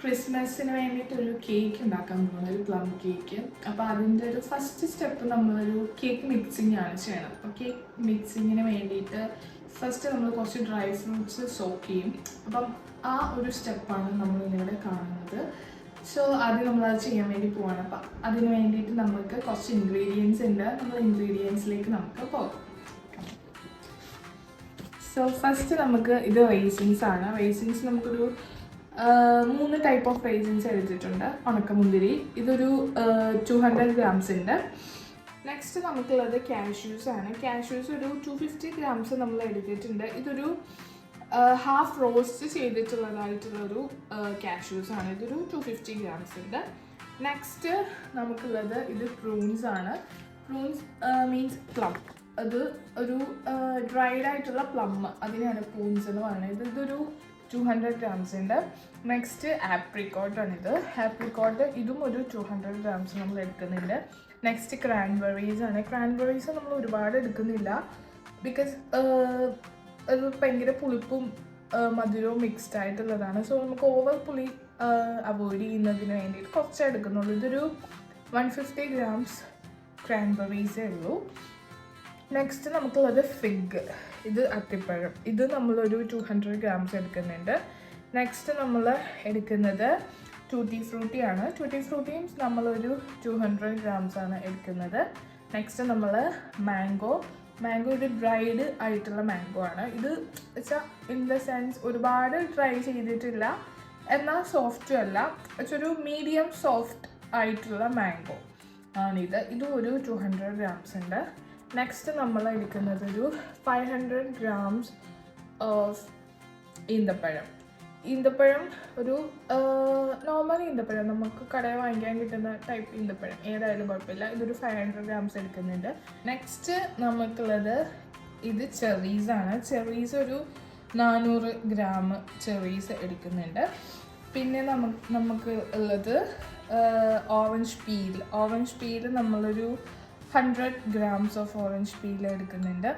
ക്രിസ്മസിന് വേണ്ടിയിട്ടൊരു കേക്ക് ഉണ്ടാക്കാൻ പോകുന്നത്, ഒരു പ്ലം കേക്ക്. അപ്പോൾ അതിൻ്റെ ഒരു ഫസ്റ്റ് സ്റ്റെപ്പ് നമ്മളൊരു കേക്ക് മിക്സിങ് ആണ് ചെയ്യണം. അപ്പോൾ കേക്ക് മിക്സിങ്ങിന് വേണ്ടിയിട്ട് ഫസ്റ്റ് നമ്മൾ കുറച്ച് ഡ്രൈ ഫ്രൂട്ട്സ് സോക്ക് ചെയ്യും. അപ്പം ആ ഒരു സ്റ്റെപ്പാണ് നമ്മൾ ഇന്നിവിടെ കാണുന്നത്. സോ ആദ്യം നമ്മളത് ചെയ്യാൻ വേണ്ടി പോവാണ്. അപ്പം അതിന് വേണ്ടിയിട്ട് നമുക്ക് കുറച്ച് ഇൻഗ്രീഡിയൻസ് ഉണ്ട്. നമ്മൾ ഇൻഗ്രീഡിയൻസിലേക്ക് നമുക്ക് പോകാം. സോ ഫസ്റ്റ് നമുക്ക് ഇത് റൈസിൻസ് ആണ്. റൈസിൻസ് നമുക്കൊരു 3 ടൈപ്പ് ഓഫ് റൈസിൻസ് എടുത്തിട്ടുണ്ട്. ഉണക്കമുന്തിരി ഇതൊരു 200 ഗ്രാംസ് ഉണ്ട്. നെക്സ്റ്റ് നമുക്കുള്ളത് കാഷ്യൂസ് ആണ്. കാഷ്യൂസ് ഒരു 250 ഗ്രാംസ് നമ്മൾ എടുത്തിട്ടുണ്ട്. ഇതൊരു ഹാഫ് റോസ്റ്റ് ചെയ്തിട്ടുള്ളതായിട്ടുള്ളൊരു കാഷ്യൂസ് ആണ്. ഇതൊരു 250 ഗ്രാംസ് ഉണ്ട്. നെക്സ്റ്റ് നമുക്കുള്ളത് ഇത് പ്രൂൺസ് ആണ്. Prunes means plum. അത് ഒരു ഡ്രൈഡ് ആയിട്ടുള്ള പ്ലം, അതിനാണ് പ്രൂൺസ് എന്ന് പറയുന്നത്. ഇതൊരു 200 ഗ്രാംസ് ഉണ്ട്. നെക്സ്റ്റ് ആപ്രിക്കോട്ടാണിത്. ആപ്രിക്കോട്ട് ഇതും ഒരു 200 ഗ്രാംസ് നമ്മൾ എടുക്കുന്നുണ്ട്. നെക്സ്റ്റ് ക്രാൻബെറീസ് ആണ്. ക്രാൻബെറീസ് നമ്മൾ ഒരുപാട് എടുക്കുന്നില്ല, ബിക്കോസ് അത് ഭയങ്കര പുളിപ്പും മധുരവും മിക്സ്ഡ് ആയിട്ടുള്ളതാണ്. സോ നമുക്ക് ഓവർ പുളി അവോയ്ഡ് ചെയ്യുന്നതിന് വേണ്ടിയിട്ട് കുറച്ചേ എടുക്കുന്നുള്ളൂ. ഇതൊരു 150 ഗ്രാംസ് ക്രാൻബെറീസേ ഉള്ളൂ. നെക്സ്റ്റ് നമുക്കുള്ളത് ഫിഗ്. ഇത് അത്തിപ്പഴം. ഇത് നമ്മളൊരു 200 ഗ്രാംസ് എടുക്കുന്നുണ്ട്. നെക്സ്റ്റ് നമ്മൾ എടുക്കുന്നത് ടൂട്ടി ഫ്രൂട്ടി ആണ്. ടൂട്ടി ഫ്രൂട്ടിയും നമ്മളൊരു 200 ഗ്രാംസ് ആണ് എടുക്കുന്നത്. നെക്സ്റ്റ് നമ്മൾ മാംഗോ. ഇത് ഡ്രൈഡ് ആയിട്ടുള്ള മാംഗോ ആണ്. ഇത് വെച്ചാൽ ഇൻ ദ സെൻസ് ഒരുപാട് ഡ്രൈ ചെയ്തിട്ടില്ല, എന്നാൽ സോഫ്റ്റും അല്ല, ഒരു മീഡിയം സോഫ്റ്റ് ആയിട്ടുള്ള മാംഗോ ആണിത്. ഇതും ഒരു 200 ഗ്രാംസ് ഉണ്ട്. നെക്സ്റ്റ് നമ്മൾ എടുക്കുന്നത് ഒരു 500 ഗ്രാംസ് ഓഫ് ഈന്തപ്പഴം ഒരു നോർമൽ ഈന്തപ്പഴം, നമുക്ക് കടയിൽ വാങ്ങിക്കാൻ കിട്ടുന്ന ടൈപ്പ് ഈന്തപ്പഴം ഏതായാലും കുഴപ്പമില്ല. ഇതൊരു 500 ഗ്രാംസ് എടുക്കുന്നുണ്ട്. നെക്സ്റ്റ് നമുക്കുള്ളത് ഇത് ചെറീസ് ആണ്. ചെറീസ് ഒരു 400 ഗ്രാം ചെറീസ് എടുക്കുന്നുണ്ട്. പിന്നെ നമുക്ക് ഉള്ളത് ഓറഞ്ച് പീൽ നമ്മളൊരു 100 ഗ്രാംസ് ഓഫ് ഓറഞ്ച് പീൽ എടുക്കുന്നുണ്ട്.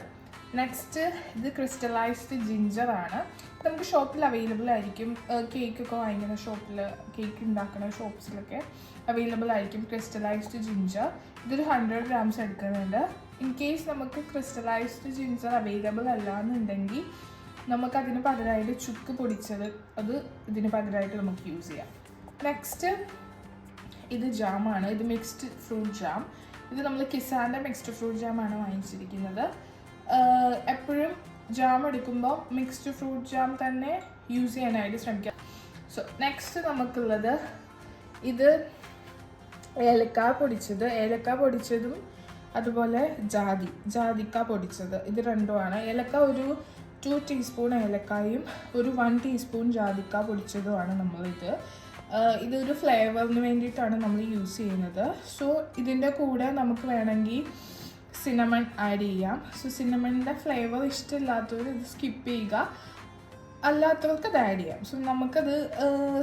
നെക്സ്റ്റ് ഇത് ക്രിസ്റ്റലൈസ്ഡ് ജിഞ്ചർ ആണ്. നമുക്ക് ഷോപ്പിൽ അവൈലബിൾ ആയിരിക്കും. കേക്കൊക്കെ വാങ്ങിക്കുന്ന ഷോപ്പിൽ, കേക്ക് ഉണ്ടാക്കുന്ന ഷോപ്സിലൊക്കെ അവൈലബിൾ ആയിരിക്കും ക്രിസ്റ്റലൈസ്ഡ് ജിഞ്ചർ. ഇതൊരു 100 ഗ്രാംസ് എടുക്കുന്നുണ്ട്. ഇൻ കേസ് നമുക്ക് ക്രിസ്റ്റലൈസ്ഡ് ജിഞ്ചർ അവൈലബിൾ അല്ല എന്നുണ്ടെങ്കിൽ നമുക്കതിന് പകരമായിട്ട് ചുക്ക് പൊടിച്ചത്, അത് ഇതിന് പകരമായിട്ട് നമുക്ക് യൂസ് ചെയ്യാം. നെക്സ്റ്റ് ഇത് ജാമാണ്. ഇത് മിക്സ്ഡ് ഫ്രൂട്ട് ജാം. ഇത് നമ്മൾ കിസാൻ്റെ മിക്സ്ഡ് ഫ്രൂട്ട് ജാമാണ് വാങ്ങിച്ചിരിക്കുന്നത്. എപ്പോഴും ജാം എടുക്കുമ്പോൾ മിക്സ്ഡ് ഫ്രൂട്ട് ജാം തന്നെ യൂസ് ചെയ്യാനായിട്ട് ശ്രമിക്കാം. സോ നെക്സ്റ്റ് നമുക്കുള്ളത് ഇത് ഏലക്ക പൊടിച്ചതും അതുപോലെ ജാതിക്ക പൊടിച്ചത്, ഇത് രണ്ടുമാണ്. ഏലക്ക ഒരു 2 ടീസ്പൂൺ ഏലക്കായും ഒരു 1 ടീസ്പൂൺ ജാതിക്ക പൊടിച്ചതുമാണ് നമ്മളിത്. ഇതൊരു ഫ്ലേവറിന് വേണ്ടിയിട്ടാണ് നമ്മൾ യൂസ് ചെയ്യുന്നത്. സോ ഇതിൻ്റെ കൂടെ നമുക്ക് വേണമെങ്കിൽ സിനമൺ ആഡ് ചെയ്യാം. സോ സിനമണിൻ്റെ ഫ്ലേവർ ഇഷ്ടമില്ലാത്തവർ ഇത് സ്കിപ്പ് ചെയ്യുക, അല്ലാത്തവർക്ക് അത് ആഡ് ചെയ്യാം. സോ നമുക്കത്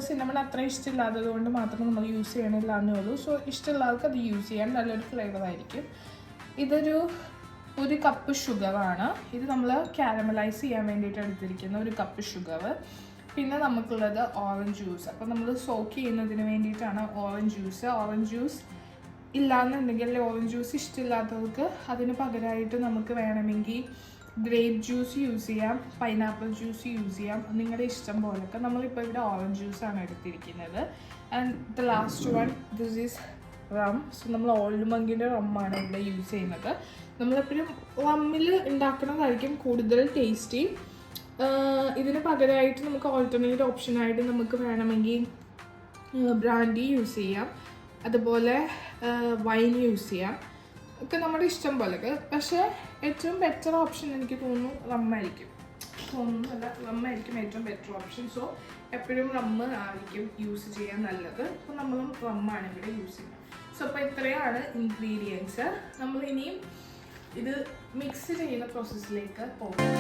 സിനമൺ അത്ര ഇഷ്ടമില്ലാത്തത് കൊണ്ട് മാത്രം നമ്മൾ യൂസ് ചെയ്യണില്ല എന്നേ ഉള്ളൂ. സോ ഇഷ്ടമുള്ളവർക്ക് അത് യൂസ് ചെയ്യാൻ നല്ലൊരു ഫ്ലേവർ ആയിരിക്കും. ഒരു കപ്പ് ഷുഗറാണ്. ഇത് നമ്മൾ കാരമലൈസ് ചെയ്യാൻ വേണ്ടിയിട്ട് എടുത്തിരിക്കുന്ന ഒരു കപ്പ് ഷുഗർ. പിന്നെ നമുക്കുള്ളത് ഓറഞ്ച് ജ്യൂസ്. അപ്പോൾ നമ്മൾ സോക്ക് ചെയ്യുന്നതിന് വേണ്ടിയിട്ടാണ് ഓറഞ്ച് ജ്യൂസ് ഇല്ലാന്നുണ്ടെങ്കിൽ, അല്ലെങ്കിൽ ഓറഞ്ച് ജ്യൂസ് ഇഷ്ടമില്ലാത്തവർക്ക് അതിന് പകരമായിട്ട് നമുക്ക് വേണമെങ്കിൽ ഗ്രേപ്പ് ജ്യൂസ് യൂസ് ചെയ്യാം, പൈനാപ്പിൾ ജ്യൂസ് യൂസ് ചെയ്യാം, നിങ്ങളുടെ ഇഷ്ടം പോലൊക്കെ. നമ്മളിപ്പോൾ ഇവിടെ ഓറഞ്ച് ജ്യൂസാണ് എടുത്തിരിക്കുന്നത്. And the last one, this is rum. So നമ്മൾ ഓൾഡ് മങ്കിൻ്റെ റമ്മാണ് ഇവിടെ യൂസ് ചെയ്യുന്നത്. നമ്മളെപ്പോഴും റമ്മിൽ ഉണ്ടാക്കുന്നതായിരിക്കും കൂടുതൽ ടേസ്റ്റി. ഇതിന് പകരമായിട്ട് നമുക്ക് ഓൾട്ടർനേറ്റ് ഓപ്ഷനായിട്ട് നമുക്ക് വേണമെങ്കിൽ ബ്രാൻഡി യൂസ് ചെയ്യാം, അതുപോലെ വൈൻ യൂസ് ചെയ്യാം, ഒക്കെ നമ്മുടെ ഇഷ്ടം പോലെയൊക്കെ. പക്ഷേ ഏറ്റവും ബെറ്റർ ഓപ്ഷൻ എനിക്ക് തോന്നുന്നു റമ്മായിരിക്കും. ഏറ്റവും ബെറ്റർ ഓപ്ഷൻ. സോ എപ്പോഴും റമ്മ് ആയിരിക്കും യൂസ് ചെയ്യാൻ നല്ലത്. അപ്പോൾ നമ്മളും റമ്മാണ് ഇവിടെ യൂസ് ചെയ്യുന്നത്. സോ അപ്പോൾ ഇത്രയാണ് ഇൻഗ്രീഡിയൻസ്. നമ്മൾ ഇനിയും ഇത് മിക്സ് ചെയ്യുന്ന പ്രോസസ്സിലേക്ക് പോകും.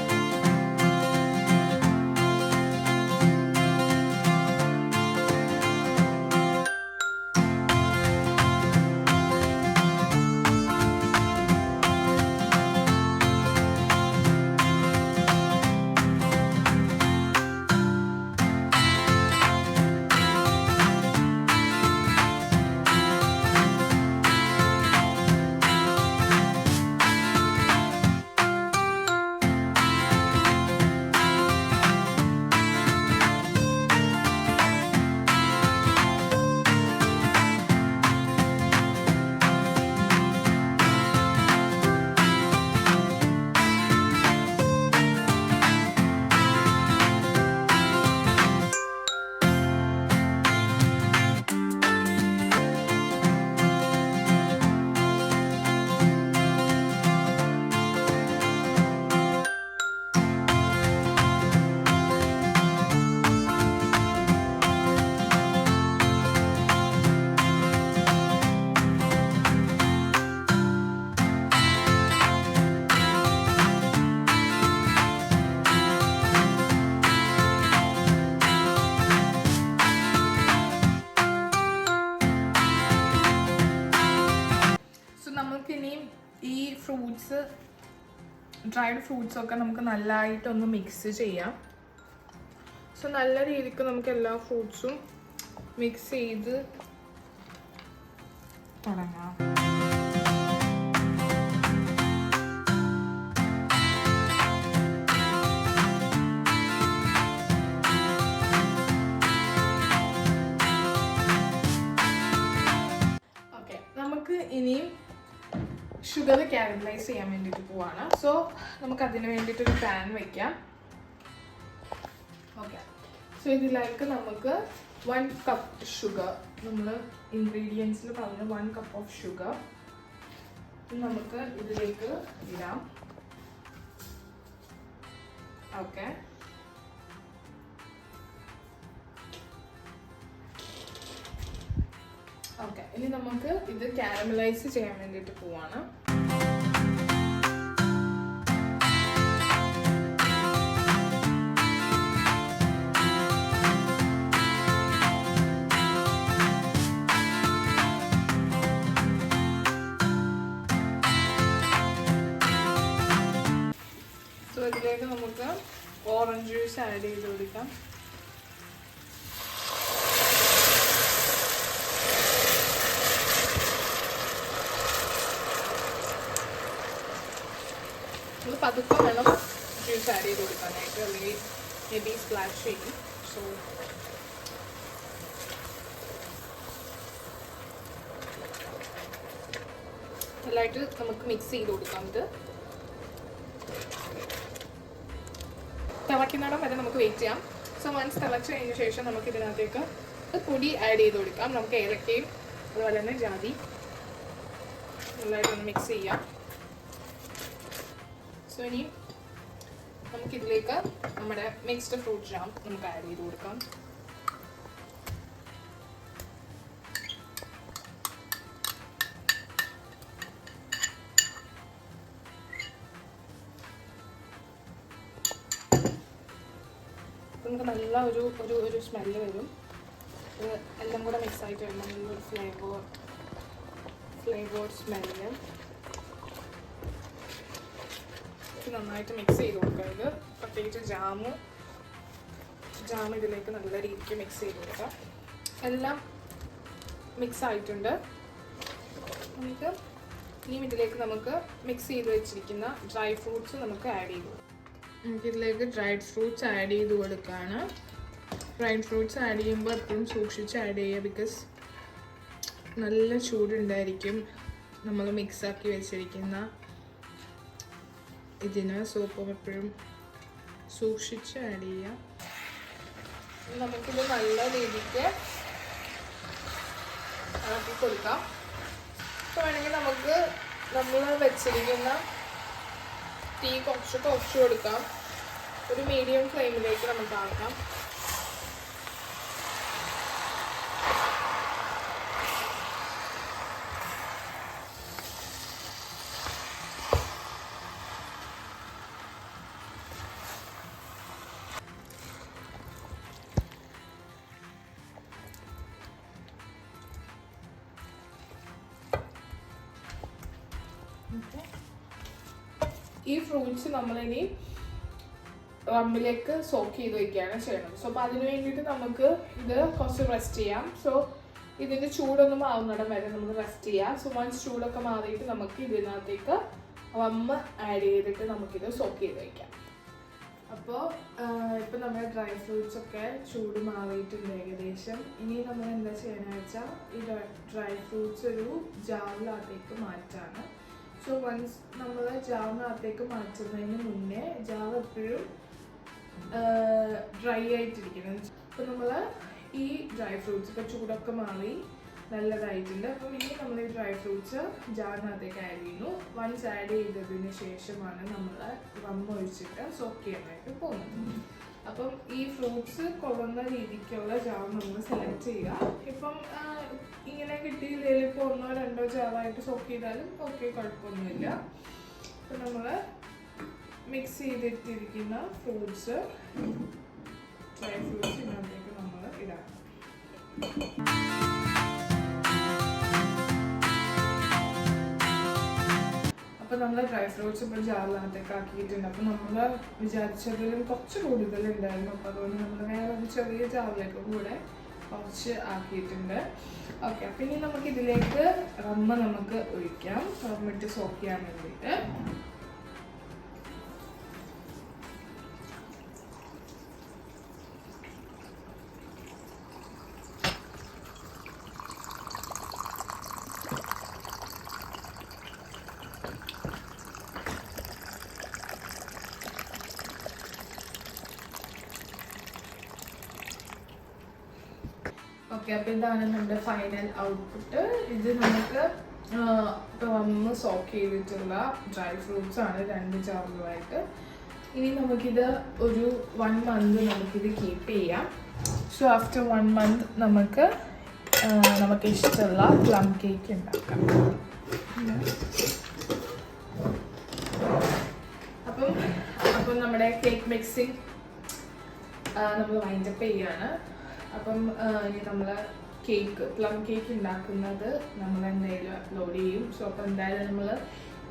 ഡ്രൈഡ് ഫ്രൂട്ട്സൊക്കെ നമുക്ക് നല്ലതായിട്ടൊന്ന് മിക്സ് ചെയ്യാം. സോ നല്ല രീതിക്ക് നമുക്ക് എല്ലാ ഫ്രൂട്ട്സും മിക്സ് ചെയ്ത് തുടങ്ങാം. ഓക്കെ, നമുക്ക് ഇനിയും ഷുഗർ കാരമലൈസ് ചെയ്യാൻ വേണ്ടിയിട്ട് പോവാണ്. സോ നമുക്ക് അതിന് വേണ്ടിയിട്ടൊരു പാൻ വയ്ക്കാം. ഓക്കെ, സോ ഇതിലേക്ക് നമുക്ക് 1 കപ്പ് ഷുഗർ, നമ്മൾ ഇൻഗ്രീഡിയൻസിൽ പറഞ്ഞ 1 കപ്പ് ഓഫ് ഷുഗർ നമുക്ക് ഇതിലേക്ക് ഇടാം. ഓക്കെ, ഓക്കെ, ഇനി നമുക്ക് ഇത് കാരമലൈസ് ചെയ്യാൻ വേണ്ടിയിട്ട് പോവാണ്. സോ ഇതിലേക്ക് നമുക്ക് ഓറഞ്ച് ജ്യൂസ് ആഡ് ചെയ്ത് കൊടുക്കാം. പതുക്കെ വേണം ജ്യൂസ് ആഡ് ചെയ്ത് കൊടുക്കാനായിട്ട്, അല്ലെങ്കിൽ മേ ബി സ്പ്ലാഷ് ചെയ്യും. സോ നല്ലതായിട്ട് നമുക്ക് മിക്സ് ചെയ്ത് കൊടുക്കാം. ഇത് തിളയ്ക്കുന്നിടം വരെ നമുക്ക് വെയിറ്റ് ചെയ്യാം. സോ വൺസ് തിളച്ച് കഴിഞ്ഞ ശേഷം നമുക്ക് ഇതിനകത്തേക്ക് പൊടി ആഡ് ചെയ്ത് കൊടുക്കാം. നമുക്ക് ഏലക്കയും അതുപോലെ തന്നെ ജാതി നല്ലതായിട്ടൊന്ന് മിക്സ് ചെയ്യാം. സോ ഇനി നമുക്കിതിലേക്ക് നമ്മുടെ മിക്സ്ഡ് ഫ്രൂട്ട് ജാം നമുക്ക് ആഡ് ചെയ്ത് കൊടുക്കാം. നമുക്ക് നല്ല ഒരു സ്മെല്ല് വരും. എല്ലാം കൂടെ മിക്സ് ആയിട്ട് വരുമ്പോൾ നല്ലൊരു ഫ്ലേവേർഡ് സ്മെല്ല്. നന്നായിട്ട് മിക്സ് ചെയ്ത് കൊടുക്കുക. ഇത് പ്രത്യേകിച്ച് ജാം ഇതിലേക്ക് നല്ല രീതിക്ക് മിക്സ് ചെയ്ത് കൊടുക്കുക. എല്ലാം മിക്സ് ആയിട്ടുണ്ട്. നമുക്ക് ഇനിയും ഇതിലേക്ക് നമുക്ക് മിക്സ് ചെയ്ത് വെച്ചിരിക്കുന്ന ഡ്രൈ ഫ്രൂട്ട്സ് നമുക്ക് ആഡ് ചെയ്ത് കൊടുക്കാം. നമുക്കിതിലേക്ക് ഡ്രൈഡ് ഫ്രൂട്ട്സ് ആഡ് ചെയ്ത് കൊടുക്കുകയാണ്. ഡ്രൈഡ് ഫ്രൂട്ട്സ് ആഡ് ചെയ്യുമ്പോൾ എപ്പോഴും സൂക്ഷിച്ച് ആഡ് ചെയ്യുക, ബിക്കോസ് നല്ല ചൂടുണ്ടായിരിക്കും നമ്മൾ മിക്സാക്കി വെച്ചിരിക്കുന്ന ഇതിന്. സോപ്പ് എപ്പോഴും സൂക്ഷിച്ച് ആഡ് ചെയ്യാം. നമുക്കിത് നല്ല രീതിക്ക് ഇളക്കി കൊടുക്കാം. അപ്പോൾ വേണമെങ്കിൽ നമുക്ക് നമ്മൾ വെച്ചിരിക്കുന്ന തീ കുറച്ച് കൊടുക്കാം. ഒരു മീഡിയം ഫ്ലെയിമിലേക്ക് നമുക്ക് ആക്കാം. ഈ ഫ്രൂട്ട്സ് നമ്മളിനി റമ്മിലേക്ക് സോക്ക് ചെയ്ത് വയ്ക്കുകയാണ് ചെയ്യുന്നത്. സോ അപ്പോൾ അതിന് വേണ്ടിയിട്ട് നമുക്ക് ഇത് കുറച്ച് റെസ്റ്റ് ചെയ്യാം. സോ ഇതിൻ്റെ ചൂടൊന്നും മാറുന്നിടം വരെ നമുക്ക് റെസ്റ്റ് ചെയ്യാം. സോ വൺസ് ചൂടൊക്കെ മാറിയിട്ട് നമുക്ക് ഇതിനകത്തേക്ക് റമ്മ് ആഡ് ചെയ്തിട്ട് നമുക്കിത് സോക്ക് ചെയ്ത് വയ്ക്കാം. അപ്പോൾ ഇപ്പം നമ്മുടെ ഡ്രൈ ഫ്രൂട്ട്സ് ഒക്കെ ചൂട് മാറിയിട്ടുണ്ട് ഏകദേശം. ഇനി നമ്മൾ എന്താ ചെയ്യണമെന്ന് വെച്ചാൽ ഈ ഡ്രൈ ഫ്രൂട്ട്സ് ഒരു ജാറിനകത്തേക്ക് മാറ്റാണ്. സോ വൺസ് നമ്മൾ ജാറിനകത്തേക്ക് മാറ്റുന്നതിന് മുന്നേ ജാർ എപ്പോഴും ഡ്രൈ ആയിട്ടിരിക്കണം. അപ്പോൾ നമ്മൾ ഈ ഡ്രൈ ഫ്രൂട്ട്സ് ഇപ്പോൾ ചൂടൊക്കെ മാറി നല്ലതായിട്ടുണ്ട്. അപ്പം ഇനി നമ്മൾ ഈ ഡ്രൈ ഫ്രൂട്ട്സ് ജാറിനകത്തേക്ക് ആഡ് ചെയ്യുന്നു. വൺസ് ആഡ് ചെയ്തതിന് ശേഷമാണ് നമ്മൾ റമ്മ് ഒഴിച്ചിട്ട് സോക്ക് ചെയ്യാനായിട്ട് പോകുന്നത്. അപ്പം ഈ ഫ്രൂട്ട്സ് കൊള്ളുന്ന രീതിക്കുള്ള ജാർ നമ്മൾ സെലക്ട് ചെയ്യുക. ഇപ്പം ഇങ്ങനെ കിട്ടിയില്ലെങ്കിൽ ഇപ്പോൾ 1-2 ജാറായിട്ട് സോക്ക് ചെയ്താലും ഓക്കെ, കുഴപ്പമൊന്നുമില്ല. അപ്പം നമ്മൾ മിക്സ് ചെയ്തിട്ടിരിക്കുന്ന ഫ്രൂട്ട്സ് ഡ്രൈ ഫ്രൂട്ട്സ് ഇതിനകത്തേക്ക് നമ്മൾ ഇടാം. അപ്പോൾ നമ്മൾ ഡ്രൈ ഫ്രൂട്ട്സ് ഇപ്പോൾ ജാറിനകത്തേക്ക് ആക്കിയിട്ടുണ്ട്. അപ്പോൾ നമ്മൾ വിചാരിച്ചതിലും കുറച്ച് കൂടുതലുണ്ടായിരുന്നു. അപ്പോൾ അതുകൊണ്ട് നമ്മൾ വേറെ ഒരു ചെറിയ ജാറിലേക്ക് കൂടെ കുറച്ച് ആക്കിയിട്ടുണ്ട്. ഓക്കെ, അപ്പം ഇനി നമുക്ക് ഇതിലേക്ക് റമ്മ നമുക്ക് ഒഴിക്കാം, റമ്മിട്ട് സോക്ക് ചെയ്യാൻ വേണ്ടിയിട്ട്. ഓക്കെ, അപ്പോൾ ഇതാണ് നമ്മുടെ ഫൈനൽ ഔട്ട്പുട്ട്. ഇത് നമുക്ക് റമ്മ് സോക്ക് ചെയ്തിട്ടുള്ള ഡ്രൈ ഫ്രൂട്ട്സ് ആണ് 2 ജാറിലുമായിട്ട്. ഇനി നമുക്കിത് ഒരു 1 month നമുക്കിത് കീപ്പ് ചെയ്യാം. സോ ആഫ്റ്റർ 1 month നമുക്ക് ഇഷ്ടമുള്ള പ്ലം കേക്ക് ഉണ്ടാക്കാം. അപ്പം നമ്മുടെ കേക്ക് മിക്സിങ് നമ്മൾ വൈൻഡപ്പ് ചെയ്യാണ്. അപ്പം ഇനി നമ്മൾ പ്ലം കേക്ക് ഉണ്ടാക്കുന്നത് നമ്മൾ എന്തായാലും അപ്ലോഡ് ചെയ്യും. സോ അപ്പോൾ എന്തായാലും നമ്മൾ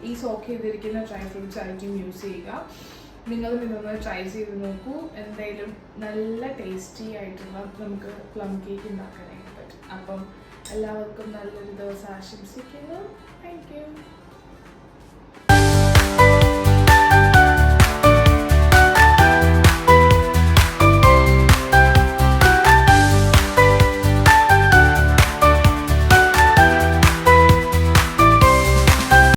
ഈ സോക്ക് ചെയ്തിരിക്കുന്ന ഡ്രൈ ഫ്രൂട്ട്സ് ആയിരിക്കും യൂസ് ചെയ്യുക. നിങ്ങളും ഇതൊന്ന് ട്രൈ ചെയ്ത് നോക്കൂ. എന്തായാലും നല്ല ടേസ്റ്റി ആയിട്ടുള്ള നമുക്ക് പ്ലം കേക്ക് ഉണ്ടാക്കാനായിട്ട് പറ്റും. അപ്പം എല്ലാവർക്കും നല്ലൊരു ദിവസം ആശംസിക്കുന്നു. Thank you.